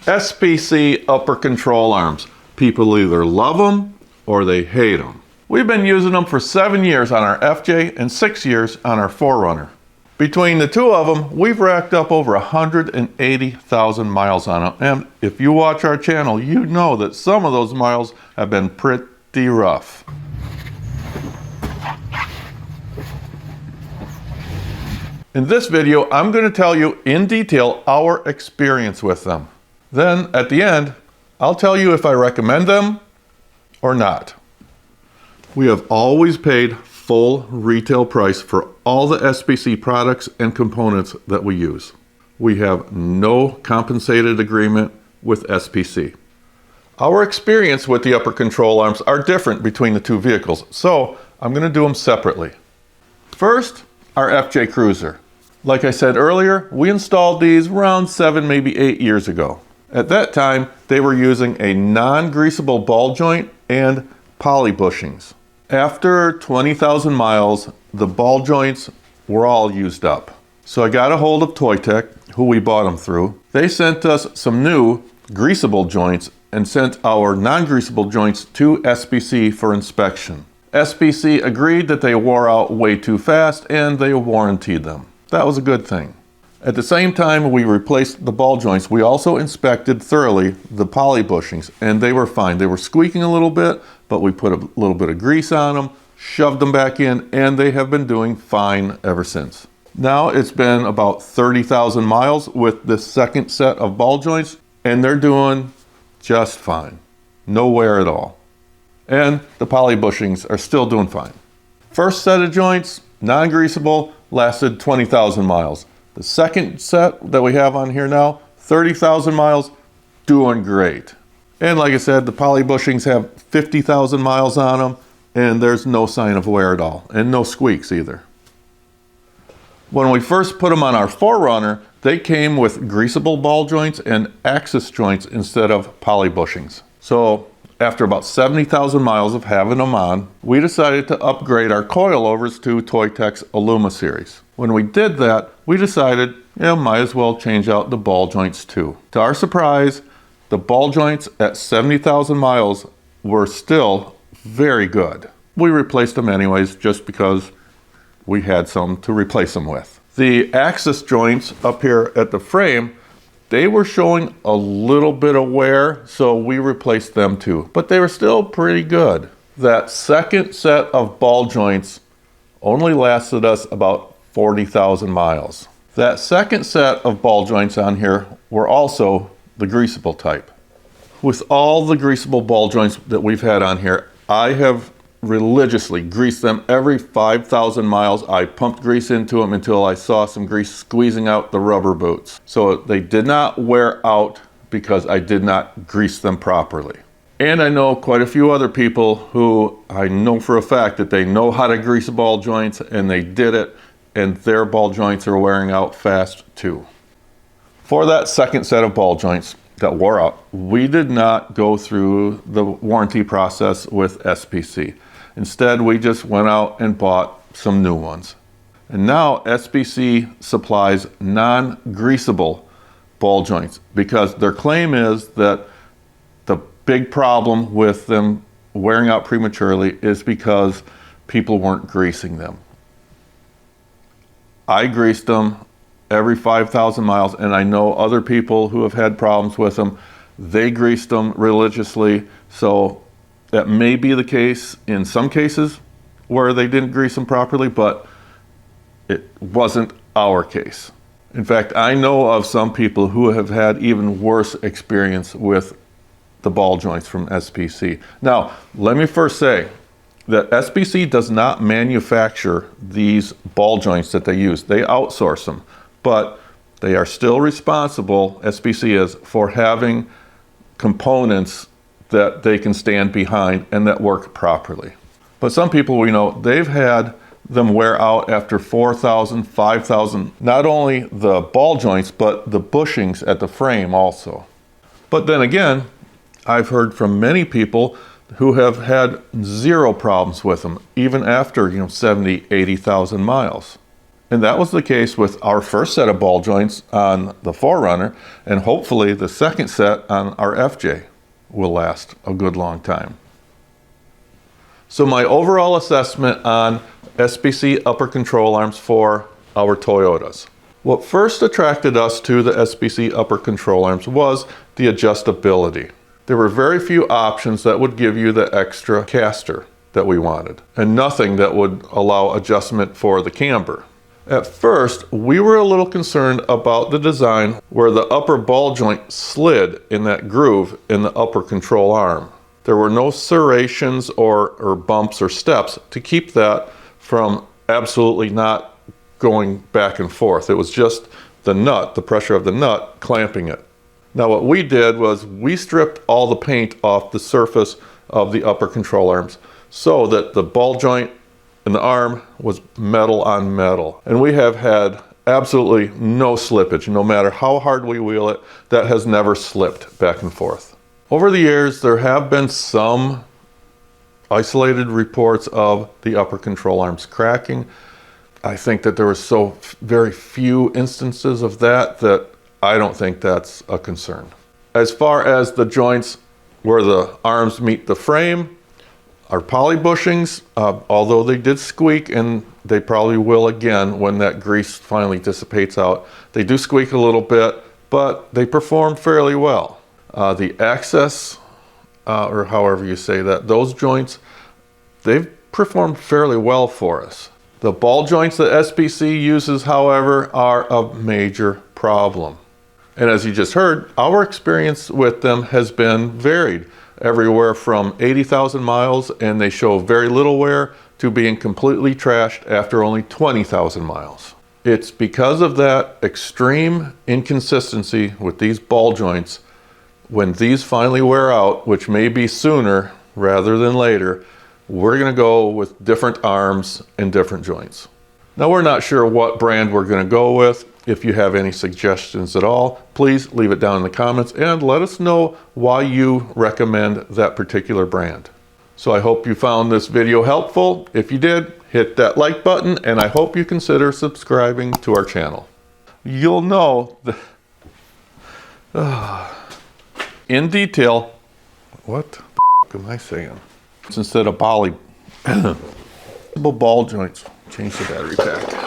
SPC Upper Control Arms. People either love them or they hate them. We've been using them for 7 years on our FJ and 6 years on our 4Runner. Between the two of them, we've racked up over 180,000 miles on them. And if you watch our channel, you know that some of those miles have been pretty rough. In this video, I'm going to tell you in detail our experience with them. Then, at the end, I'll tell you if I recommend them or not. We have always paid full retail price for all the SPC products and components that we use. We have no compensated agreement with SPC. Our experience with the upper control arms are different between the two vehicles, so I'm going to do them separately. First, our FJ Cruiser. Like I said earlier, we installed these around 7, maybe 8 years ago. At that time, they were using a non-greasable ball joint and poly bushings. After 20,000 miles, the ball joints were all used up. So I got a hold of Toy Tech, who we bought them through. They sent us some new greasable joints and sent our non-greasable joints to SPC for inspection. SPC agreed that they wore out way too fast and they warrantied them. That was a good thing. At the same time we replaced the ball joints, we also inspected thoroughly the poly bushings, and they were fine. They were squeaking a little bit, but we put a little bit of grease on them, shoved them back in, and they have been doing fine ever since. Now it's been about 30,000 miles with the second set of ball joints, and they're doing just fine. No wear at all. And the poly bushings are still doing fine. First set of joints, non-greasable, lasted 20,000 miles. The second set that we have on here now, 30,000 miles, doing great. And like I said, the poly bushings have 50,000 miles on them, and there's no sign of wear at all, and no squeaks either. When we first put them on our 4Runner, they came with greasable ball joints and axis joints instead of poly bushings. So after about 70,000 miles of having them on, we decided to upgrade our coilovers to Toy Tech's Illuma series. When we did that, we decided, might as well change out the ball joints too. To our surprise, the ball joints at 70,000 miles were still very good. We replaced them anyways just because we had some to replace them with. The axis joints up here at the frame, they were showing a little bit of wear, so we replaced them too, but they were still pretty good. That second set of ball joints only lasted us about 40,000 miles. That second set of ball joints on here were also the greasable type. With all the greasable ball joints that we've had on here, I have religiously greased them every 5,000 miles. I pumped grease into them until I saw some grease squeezing out the rubber boots. So they did not wear out because I did not grease them properly. And I know quite a few other people who I know for a fact that they know how to grease ball joints, and they did it, and their ball joints are wearing out fast too. For that second set of ball joints that wore out, we did not go through the warranty process with SPC. Instead, we just went out and bought some new ones. And now SPC supplies non-greasable ball joints because their claim is that the big problem with them wearing out prematurely is because people weren't greasing them. I greased them every 5,000 miles, and I know other people who have had problems with them. They greased them religiously, so that may be the case in some cases where they didn't grease them properly, but it wasn't our case. In fact, I know of some people who have had even worse experience with the ball joints from SPC. Now, let me first say that SPC does not manufacture these ball joints that they use. They outsource them, but they are still responsible, SPC is, for having components that they can stand behind and that work properly. But some people we know, they've had them wear out after 4,000, 5,000, not only the ball joints, but the bushings at the frame also. But then again, I've heard from many people who have had zero problems with them, even after 70, 80,000 miles. And that was the case with our first set of ball joints on the 4Runner, and hopefully the second set on our FJ will last a good long time. So my overall assessment on SPC Upper Control Arms for our Toyotas. What first attracted us to the SPC Upper Control Arms was the adjustability. There were very few options that would give you the extra caster that we wanted, and nothing that would allow adjustment for the camber. At first, we were a little concerned about the design where the upper ball joint slid in that groove in the upper control arm. There were no serrations or bumps or steps to keep that from absolutely not going back and forth. It was just the nut, the pressure of the nut, clamping it. Now what we did was we stripped all the paint off the surface of the upper control arms so that the ball joint and the arm was metal on metal. And we have had absolutely no slippage. No matter how hard we wheel it, that has never slipped back and forth. Over the years, there have been some isolated reports of the upper control arms cracking. I think that there were so very few instances of that I don't think that's a concern. As far as the joints where the arms meet the frame, our poly bushings, although they did squeak, and they probably will again when that grease finally dissipates out, they do squeak a little bit, but they perform fairly well. The access, or however you say that, those joints, they've performed fairly well for us. The ball joints that SPC uses, however, are a major problem. And as you just heard, our experience with them has been varied. Everywhere from 80,000 miles and they show very little wear to being completely trashed after only 20,000 miles. It's because of that extreme inconsistency with these ball joints. When these finally wear out, which may be sooner rather than later, we're going to go with different arms and different joints. Now we're not sure what brand we're going to go with. If you have any suggestions at all, please leave it down in the comments and let us know why you recommend that particular brand. So I hope you found this video helpful. If you did, hit that like button, and I hope you consider subscribing to our channel. You'll know in detail, what the f am I saying? Instead of ball joints, change the battery pack.